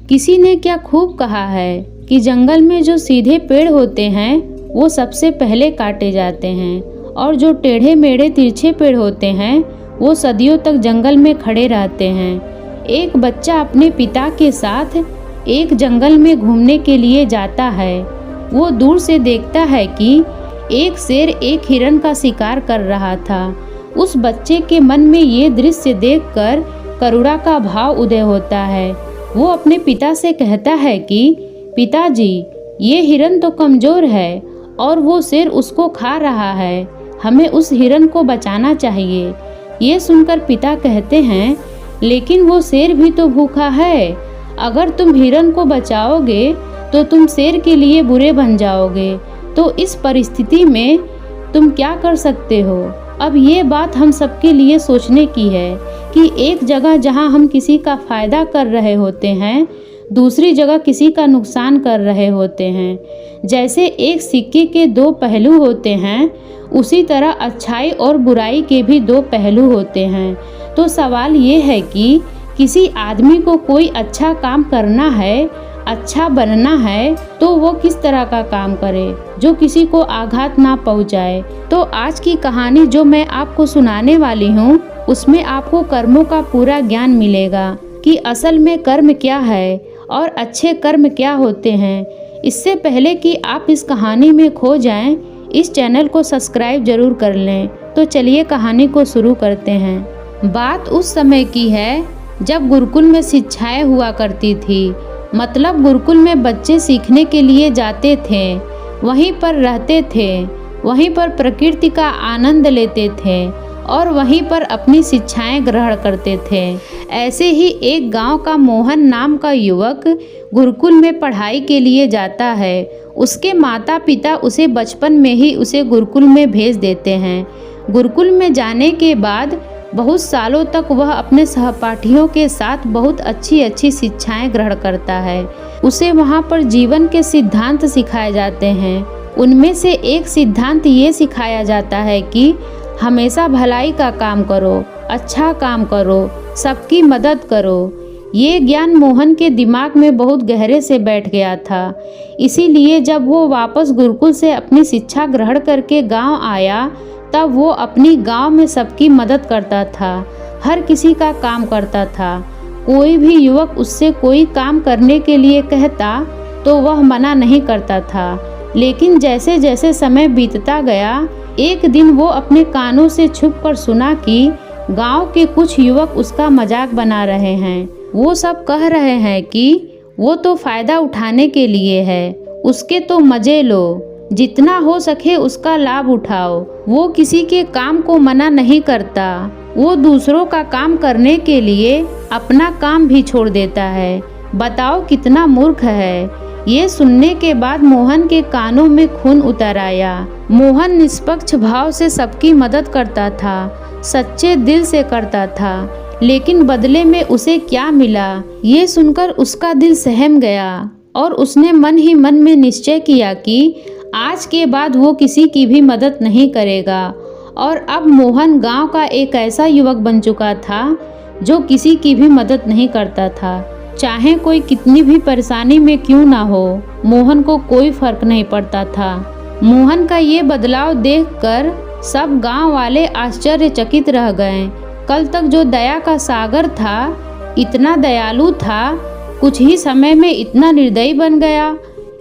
किसी ने क्या खूब कहा है कि जंगल में जो सीधे पेड़ होते हैं वो सबसे पहले काटे जाते हैं और जो टेढ़े मेढ़े तिरछे पेड़ होते हैं वो सदियों तक जंगल में खड़े रहते हैं। एक बच्चा अपने पिता के साथ एक जंगल में घूमने के लिए जाता है। वो दूर से देखता है कि एक शेर एक हिरन का शिकार कर रहा था। उस बच्चे के मन में ये दृश्य देखकर करुणा का भाव उदय होता है। वो अपने पिता से कहता है कि पिताजी, ये हिरन तो कमज़ोर है और वो शेर उसको खा रहा है, हमें उस हिरन को बचाना चाहिए। ये सुनकर पिता कहते हैं, लेकिन वो शेर भी तो भूखा है, अगर तुम हिरन को बचाओगे तो तुम शेर के लिए बुरे बन जाओगे। तो इस परिस्थिति में तुम क्या कर सकते हो? अब ये बात हम सबके लिए सोचने की है कि एक जगह जहां हम किसी का फ़ायदा कर रहे होते हैं, दूसरी जगह किसी का नुकसान कर रहे होते हैं। जैसे एक सिक्के के दो पहलू होते हैं, उसी तरह अच्छाई और बुराई के भी दो पहलू होते हैं। तो सवाल ये है कि किसी आदमी को कोई अच्छा काम करना है, अच्छा बनना है, तो वो किस तरह का काम करे जो किसी को आघात ना पहुंचाए। तो आज की कहानी जो मैं आपको सुनाने वाली हूँ, उसमें आपको कर्मों का पूरा ज्ञान मिलेगा कि असल में कर्म क्या है और अच्छे कर्म क्या होते हैं। इससे पहले कि आप इस कहानी में खो जाएं, इस चैनल को सब्सक्राइब जरूर कर लें। तो चलिए कहानी को शुरू करते हैं। बात उस समय की है जब गुरुकुल में शिक्षाएं हुआ करती थी। मतलब गुरुकुल में बच्चे सीखने के लिए जाते थे, वहीं पर रहते थे, वहीं पर प्रकृति का आनंद लेते थे और वहीं पर अपनी शिक्षाएं ग्रहण करते थे। ऐसे ही एक गांव का मोहन नाम का युवक गुरुकुल में पढ़ाई के लिए जाता है। उसके माता पिता उसे बचपन में ही उसे गुरुकुल में भेज देते हैं। गुरुकुल में जाने के बाद बहुत सालों तक वह अपने सहपाठियों के साथ बहुत अच्छी अच्छी शिक्षाएं ग्रहण करता है। उसे वहां पर जीवन के सिद्धांत सिखाए जाते हैं। उनमें से एक सिद्धांत ये सिखाया जाता है कि हमेशा भलाई का काम करो, अच्छा काम करो, सबकी मदद करो। ये ज्ञान मोहन के दिमाग में बहुत गहरे से बैठ गया था। इसीलिए जब वो वापस गुरुकुल से अपनी शिक्षा ग्रहण करके गांव आया, तब वो अपनी गांव में सबकी मदद करता था, हर किसी का काम करता था। कोई भी युवक उससे कोई काम करने के लिए कहता तो वह मना नहीं करता था। लेकिन जैसे जैसे समय बीतता गया, एक दिन वो अपने कानों से छुपकर सुना कि गांव के कुछ युवक उसका मजाक बना रहे हैं। वो सब कह रहे हैं कि वो तो फ़ायदा उठाने के लिए है, उसके तो मज़े लो, जितना हो सके उसका लाभ उठाओ। वो किसी के काम को मना नहीं करता, वो दूसरों का काम करने के लिए अपना काम भी छोड़ देता है। बताओ कितना मूर्ख है। ये सुनने के बाद मोहन के कानों में खून उतर आया। मोहन निष्पक्ष भाव से सबकी मदद करता था, सच्चे दिल से करता था, लेकिन बदले में उसे क्या मिला, ये सुनकर उसका दिल सहम गया और उसने मन ही मन में निश्चय किया कि आज के बाद वो किसी की भी मदद नहीं करेगा। और अब मोहन गांव का एक ऐसा युवक बन चुका था जो किसी की भी मदद नहीं करता था। चाहे कोई कितनी भी परेशानी में क्यों ना हो, मोहन को कोई फर्क नहीं पड़ता था। मोहन का ये बदलाव देखकर सब गांव वाले आश्चर्यचकित रह गए। कल तक जो दया का सागर था, इतना दयालु था, कुछ ही समय में इतना निर्दयी बन गया।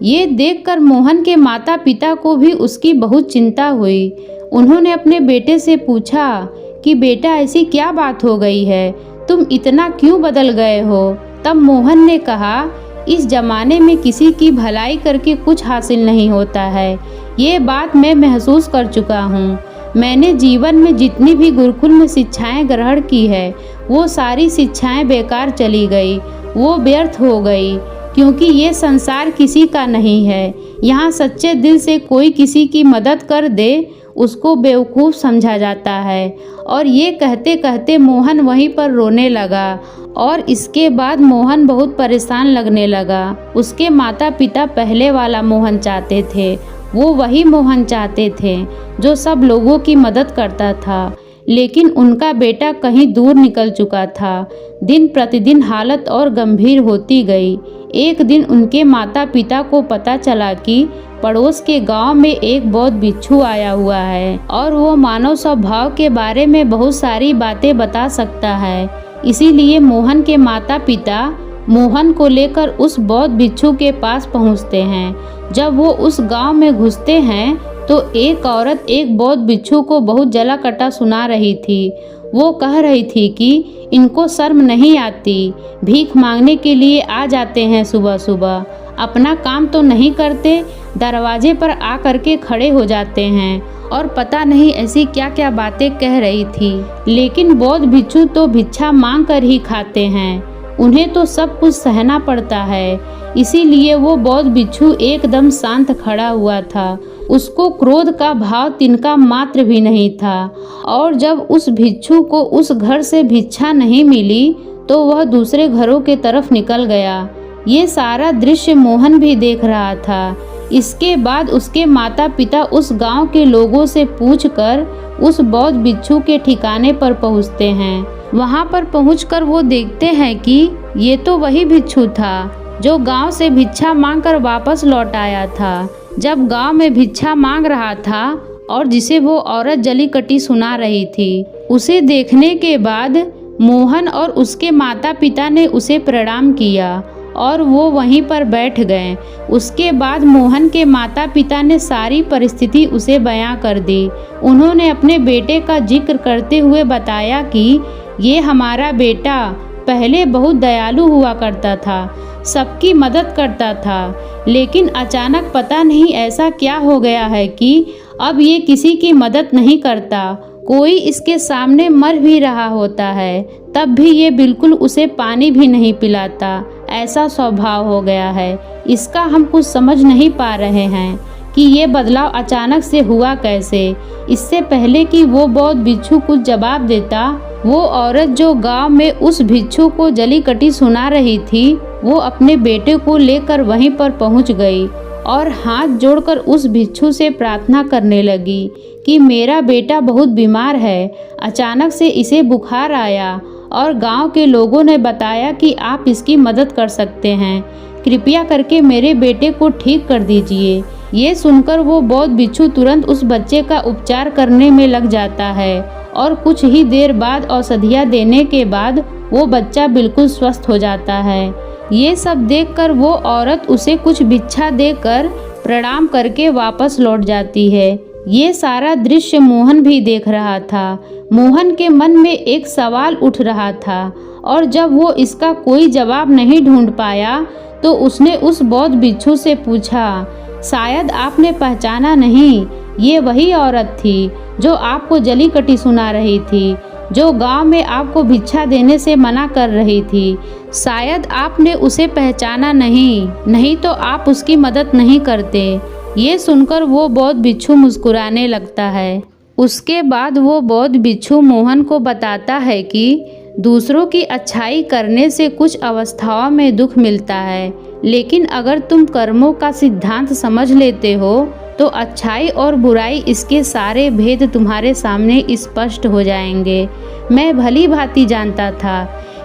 ये देखकर मोहन के माता पिता को भी उसकी बहुत चिंता हुई। उन्होंने अपने बेटे से पूछा कि बेटा, ऐसी क्या बात हो गई है, तुम इतना क्यों बदल गए हो? तब मोहन ने कहा, इस जमाने में किसी की भलाई करके कुछ हासिल नहीं होता है। ये बात मैं महसूस कर चुका हूँ। मैंने जीवन में जितनी भी गुरुकुल में शिक्षाएं ग्रहण की है, वो सारी शिक्षाएं बेकार चली गई, वो व्यर्थ हो गई, क्योंकि ये संसार किसी का नहीं है। यहाँ सच्चे दिल से कोई किसी की मदद कर दे, उसको बेवकूफ़ समझा जाता है। और ये कहते कहते मोहन वहीं पर रोने लगा और इसके बाद मोहन बहुत परेशान लगने लगा। उसके माता पिता पहले वाला मोहन चाहते थे, वो वही मोहन चाहते थे जो सब लोगों की मदद करता था। लेकिन उनका बेटा कहीं दूर निकल चुका था। दिन प्रतिदिन हालत और गंभीर होती गई। एक दिन उनके माता पिता को पता चला कि पड़ोस के गांव में एक बौद्ध भिक्षु आया हुआ है और वो मानव स्वभाव के बारे में बहुत सारी बातें बता सकता है। इसीलिए मोहन के माता पिता मोहन को लेकर उस बौद्ध भिक्षु के पास पहुंचते हैं। जब वो उस गांव में घुसते हैं तो एक औरत एक बौद्ध भिक्षु को बहुत जला कटा सुना रही थी। वो कह रही थी कि इनको शर्म नहीं आती, भीख मांगने के लिए आ जाते हैं सुबह सुबह, अपना काम तो नहीं करते, दरवाजे पर आ करके खड़े हो जाते हैं और पता नहीं ऐसी क्या क्या बातें कह रही थी। लेकिन बौद्ध भिक्षु तो भिक्षा मांग कर ही खाते हैं, उन्हें तो सब कुछ सहना पड़ता है। इसीलिए वो बौद्ध भिक्षु एकदम शांत खड़ा हुआ था। उसको क्रोध का भाव तिनका मात्र भी नहीं था। और जब उस भिक्षु को उस घर से भिक्षा नहीं मिली तो वह दूसरे घरों के तरफ निकल गया। ये सारा दृश्य मोहन भी देख रहा था। इसके बाद उसके माता पिता उस गांव के लोगों से पूछकर उस बौद्ध भिक्षु के ठिकाने पर पहुंचते हैं। वहां पर पहुंचकर वो देखते हैं कि ये तो वही भिक्षु था जो गांव से भिक्षा मांगकर वापस लौट आया था। जब गांव में भिक्षा मांग रहा था और जिसे वो औरत जली कटी सुना रही थी, उसे देखने के बाद मोहन और उसके माता पिता ने उसे प्रणाम किया और वो वहीं पर बैठ गए। उसके बाद मोहन के माता पिता ने सारी परिस्थिति उसे बयां कर दी। उन्होंने अपने बेटे का जिक्र करते हुए बताया कि ये हमारा बेटा पहले बहुत दयालु हुआ करता था, सबकी मदद करता था, लेकिन अचानक पता नहीं ऐसा क्या हो गया है कि अब ये किसी की मदद नहीं करता। कोई इसके सामने मर भी रहा होता है तब भी ये बिल्कुल उसे पानी भी नहीं पिलाता। ऐसा स्वभाव हो गया है। इसका हम कुछ समझ नहीं पा रहे हैं कि ये बदलाव अचानक से हुआ कैसे। इससे पहले कि वो बौद्ध भिक्षु कुछ जवाब देता, वो औरत जो गांव में उस भिक्षु को जली कटी सुना रही थी, वो अपने बेटे को लेकर वहीं पर पहुंच गई और हाथ जोड़कर उस भिक्षु से प्रार्थना करने लगी कि मेरा बेटा बहुत बीमार है, अचानक से इसे बुखार आया और गांव के लोगों ने बताया कि आप इसकी मदद कर सकते हैं, कृपया करके मेरे बेटे को ठीक कर दीजिए। ये सुनकर वो बौद्ध भिक्षु तुरंत उस बच्चे का उपचार करने में लग जाता है और कुछ ही देर बाद औषधियाँ देने के बाद वो बच्चा बिल्कुल स्वस्थ हो जाता है। ये सब देखकर वो औरत उसे कुछ भिक्षा देकर प्रणाम करके वापस लौट जाती है। ये सारा दृश्य मोहन भी देख रहा था। मोहन के मन में एक सवाल उठ रहा था और जब वो इसका कोई जवाब नहीं ढूंढ पाया तो उसने उस बौद्ध भिक्षु से पूछा, शायद आपने पहचाना नहीं, ये वही औरत थी जो आपको जली कटी सुना रही थी, जो गांव में आपको भिक्षा देने से मना कर रही थी। शायद आपने उसे पहचाना नहीं तो आप उसकी मदद नहीं करते। ये सुनकर वो बौद्ध भिक्षु मुस्कुराने लगता है। उसके बाद वो बौद्ध भिक्षु मोहन को बताता है कि दूसरों की अच्छाई करने से कुछ अवस्थाओं में दुख मिलता है, लेकिन अगर तुम कर्मों का सिद्धांत समझ लेते हो तो अच्छाई और बुराई इसके सारे भेद तुम्हारे सामने स्पष्ट हो जाएंगे। मैं भली भांति जानता था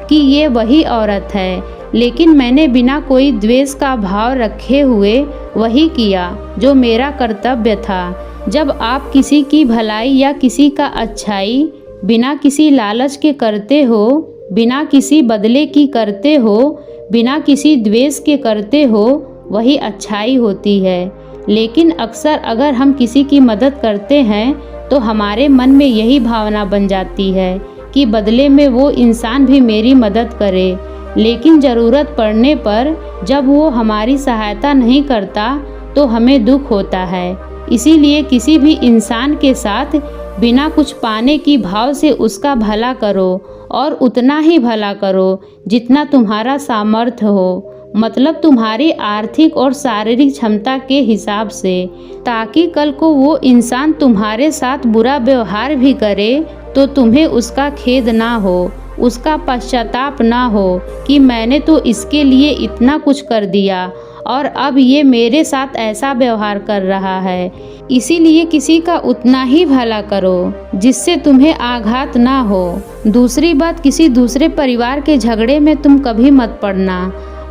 कि ये वही औरत है, लेकिन मैंने बिना कोई द्वेष का भाव रखे हुए वही किया जो मेरा कर्तव्य था। जब आप किसी की भलाई या किसी का अच्छाई बिना किसी लालच के करते हो, बिना किसी बदले की करते हो, बिना किसी द्वेष के करते हो, वही अच्छाई होती है। लेकिन अक्सर अगर हम किसी की मदद करते हैं तो हमारे मन में यही भावना बन जाती है कि बदले में वो इंसान भी मेरी मदद करे, लेकिन ज़रूरत पड़ने पर जब वो हमारी सहायता नहीं करता तो हमें दुख होता है। इसीलिए किसी भी इंसान के साथ बिना कुछ पाने की भाव से उसका भला करो और उतना ही भला करो जितना तुम्हारा सामर्थ्य हो, मतलब तुम्हारी आर्थिक और शारीरिक क्षमता के हिसाब से, ताकि कल को वो इंसान तुम्हारे साथ बुरा व्यवहार भी करे तो तुम्हें उसका खेद ना हो उसका पश्चाताप ना हो कि मैंने तो इसके लिए इतना कुछ कर दिया और अब ये मेरे साथ ऐसा व्यवहार कर रहा है। इसीलिए किसी का उतना ही भला करो जिससे तुम्हें आघात ना हो। दूसरी बात, किसी दूसरे परिवार के झगड़े में तुम कभी मत पड़ना।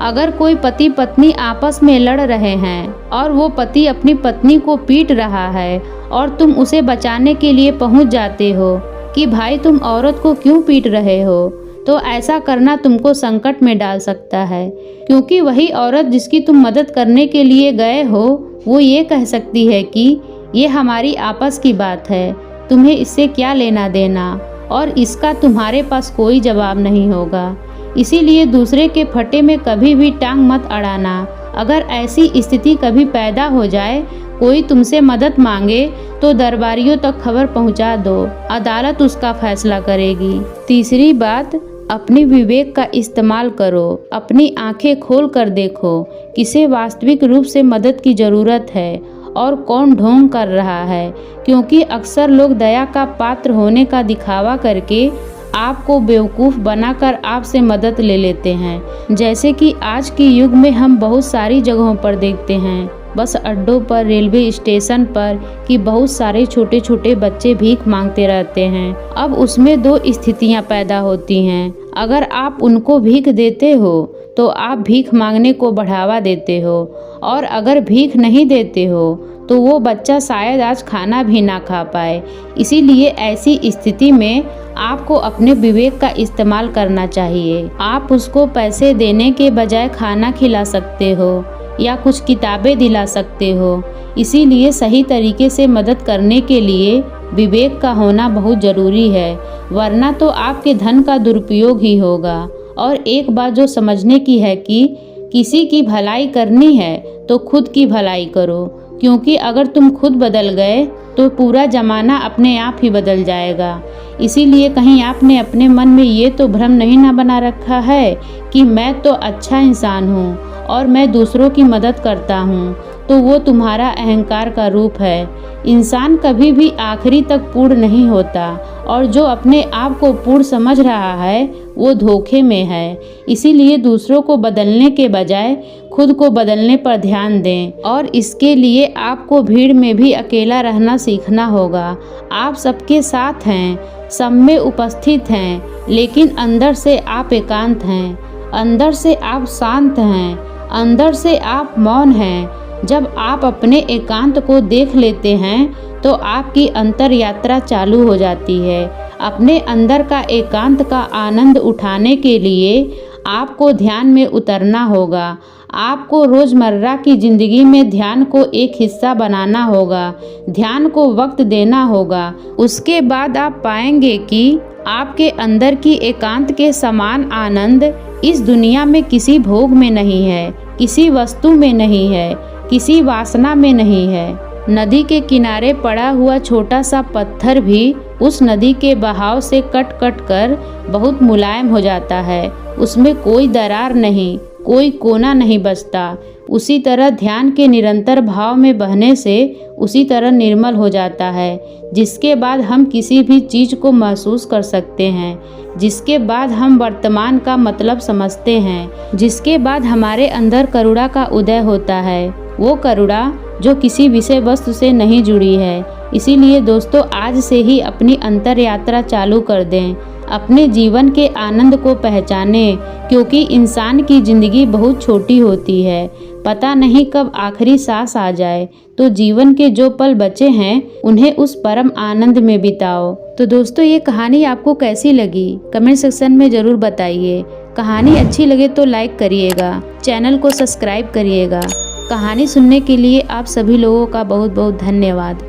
अगर कोई पति पत्नी आपस में लड़ रहे हैं और वो पति अपनी पत्नी को पीट रहा है और तुम उसे बचाने के लिए पहुंच जाते हो कि भाई तुम औरत को क्यों पीट रहे हो, तो ऐसा करना तुमको संकट में डाल सकता है, क्योंकि वही औरत जिसकी तुम मदद करने के लिए गए हो वो ये कह सकती है कि ये हमारी आपस की बात है, तुम्हें इससे क्या लेना देना, और इसका तुम्हारे पास कोई जवाब नहीं होगा। इसीलिए दूसरे के फटे में कभी भी टांग मत अड़ाना। अगर ऐसी स्थिति कभी पैदा हो जाए, कोई तुमसे मदद मांगे तो दरबारियों तक खबर पहुंचा दो, अदालत उसका फैसला करेगी। तीसरी बात, अपने विवेक का इस्तेमाल करो। अपनी आंखें खोल कर देखो किसे वास्तविक रूप से मदद की ज़रूरत है और कौन ढोंग कर रहा है, क्योंकि अक्सर लोग दया का पात्र होने का दिखावा करके आपको बेवकूफ़ बनाकर आपसे मदद ले लेते हैं। जैसे कि आज के युग में हम बहुत सारी जगहों पर देखते हैं, बस अड्डों पर, रेलवे स्टेशन पर, कि बहुत सारे छोटे छोटे बच्चे भीख मांगते रहते हैं। अब उसमें दो स्थितियां पैदा होती हैं। अगर आप उनको भीख देते हो तो आप भीख मांगने को बढ़ावा देते हो, और अगर भीख नहीं देते हो तो वो बच्चा शायद आज खाना भी ना खा पाए। इसीलिए ऐसी स्थिति में आपको अपने विवेक का इस्तेमाल करना चाहिए। आप उसको पैसे देने के बजाय खाना खिला सकते हो या कुछ किताबें दिला सकते हो। इसीलिए सही तरीके से मदद करने के लिए विवेक का होना बहुत ज़रूरी है, वरना तो आपके धन का दुरुपयोग ही होगा। और एक बात जो समझने की है कि किसी की भलाई करनी है तो खुद की भलाई करो, क्योंकि अगर तुम खुद बदल गए तो पूरा ज़माना अपने आप ही बदल जाएगा। इसीलिए कहीं आपने अपने मन में ये तो भ्रम नहीं ना बना रखा है कि मैं तो अच्छा इंसान हूँ और मैं दूसरों की मदद करता हूँ, तो वो तुम्हारा अहंकार का रूप है। इंसान कभी भी आखिरी तक पूर्ण नहीं होता, और जो अपने आप को पूर्ण समझ रहा है वो धोखे में है। इसीलिए दूसरों को बदलने के बजाय खुद को बदलने पर ध्यान दें, और इसके लिए आपको भीड़ में भी अकेला रहना सीखना होगा। आप सबके साथ हैं, सब में उपस्थित हैं, लेकिन अंदर से आप एकांत हैं, अंदर से आप शांत हैं, अंदर से आप मौन हैं। जब आप अपने एकांत को देख लेते हैं तो आपकी अंतर यात्रा चालू हो जाती है। अपने अंदर का एकांत का आनंद उठाने के लिए आपको ध्यान में उतरना होगा। आपको रोज़मर्रा की ज़िंदगी में ध्यान को एक हिस्सा बनाना होगा, ध्यान को वक्त देना होगा। उसके बाद आप पाएंगे कि आपके अंदर की एकांत के समान आनंद इस दुनिया में किसी भोग में नहीं है, किसी वस्तु में नहीं है, किसी वासना में नहीं है। नदी के किनारे पड़ा हुआ छोटा सा पत्थर भी उस नदी के बहाव से कट कट कर बहुत मुलायम हो जाता है। उसमें कोई दरार नहीं, कोई कोना नहीं बचता। उसी तरह ध्यान के निरंतर भाव में बहने से उसी तरह निर्मल हो जाता है, जिसके बाद हम किसी भी चीज़ को महसूस कर सकते हैं, जिसके बाद हम वर्तमान का मतलब समझते हैं, जिसके बाद हमारे अंदर करुणा का उदय होता है। वो करुणा जो किसी विषय वस्तु से नहीं जुड़ी है। इसीलिए दोस्तों, आज से ही अपनी अंतर यात्रा चालू कर दें, अपने जीवन के आनंद को पहचानें, क्योंकि इंसान की ज़िंदगी बहुत छोटी होती है। पता नहीं कब आखिरी सांस आ जाए, तो जीवन के जो पल बचे हैं उन्हें उस परम आनंद में बिताओ। तो दोस्तों, ये कहानी आपको कैसी लगी कमेंट सेक्शन में ज़रूर बताइए। कहानी अच्छी लगे तो लाइक करिएगा, चैनल को सब्सक्राइब करिएगा। कहानी सुनने के लिए आप सभी लोगों का बहुत बहुत धन्यवाद।